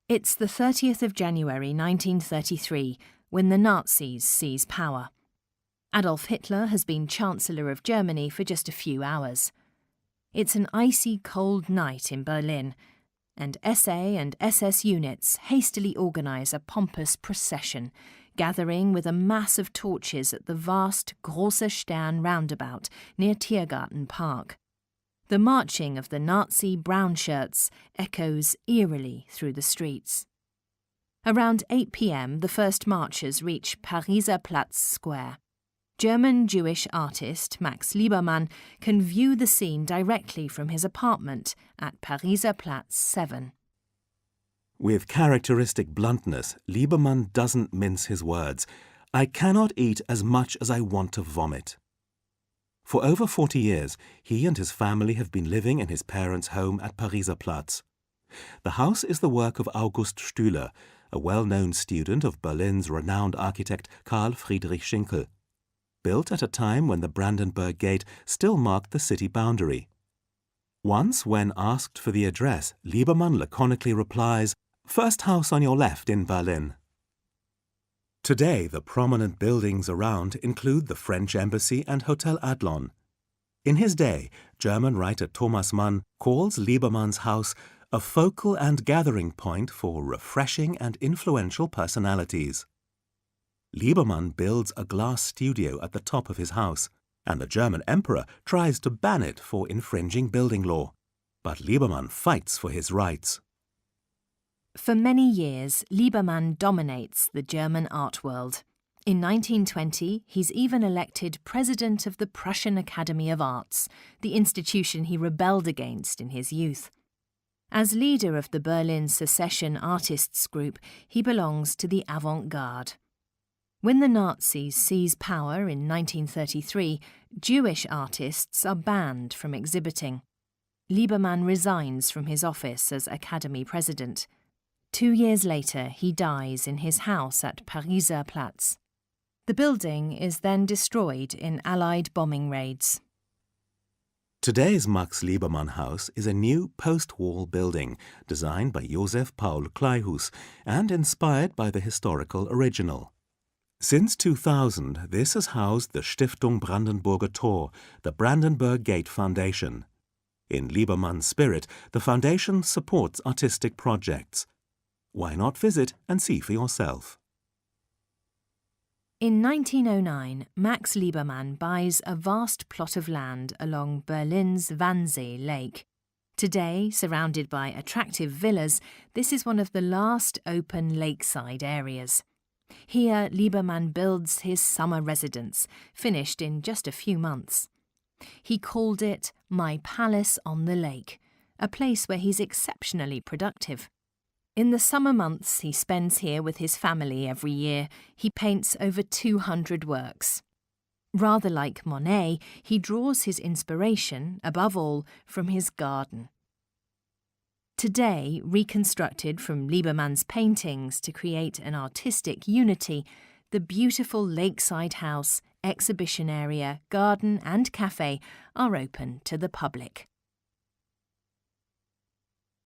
It's the 30th of January 1933 when the Nazis seize power. Adolf Hitler has been Chancellor of Germany for just a few hours. It's an icy cold night in Berlin, and SA and SS units hastily organise a pompous procession, gathering with a mass of torches at the vast Großer Stern roundabout near Tiergarten Park. The marching of the Nazi brown shirts echoes eerily through the streets. Around 8 p.m, the first marchers reach Pariser Platz Square. German Jewish artist Max Liebermann can view the scene directly from his apartment at Pariser Platz 7. With characteristic bluntness, Liebermann doesn't mince his words. I cannot eat as much as I want to vomit. For over 40 years, he and his family have been living in his parents' home at Pariser Platz. The house is the work of August Stüler, a well-known student of Berlin's renowned architect Karl Friedrich Schinkel. Built at a time when the Brandenburg Gate still marked the city boundary. Once, when asked for the address, Liebermann laconically replies, "First house on your left in Berlin." Today, the prominent buildings around include the French Embassy and Hotel Adlon. In his day, German writer Thomas Mann calls Liebermann's house a focal and gathering point for refreshing and influential personalities. Liebermann builds a glass studio at the top of his house, and the German emperor tries to ban it for infringing building law. But Liebermann fights for his rights. For many years, Liebermann dominates the German art world. In 1920, he's even elected president of the Prussian Academy of Arts, the institution he rebelled against in his youth. As leader of the Berlin Secession Artists Group, he belongs to the avant-garde. When the Nazis seize power in 1933, Jewish artists are banned from exhibiting. Liebermann resigns from his office as Academy president. 2 years later, he dies in his house at Pariser Platz. The building is then destroyed in Allied bombing raids. Today's Max Liebermann House is a new post-war building designed by Josef Paul Kleihuus and inspired by the historical original. Since 2000, this has housed the Stiftung Brandenburger Tor, the Brandenburg Gate Foundation. In Liebermann's spirit, the foundation supports artistic projects. Why not visit and see for yourself? In 1909, Max Liebermann buys a vast plot of land along Berlin's Wannsee Lake. Today, surrounded by attractive villas, this is one of the last open lakeside areas. Here, Liebermann builds his summer residence, finished in just a few months. He called it "My Palace on the Lake," a place where he's exceptionally productive. In the summer months he spends here with his family every year, he paints over 200 works. Rather like Monet, he draws his inspiration, above all, from his garden. Today, reconstructed from Liebermann's paintings to create an artistic unity, the beautiful lakeside house, exhibition area, garden and cafe are open to the public.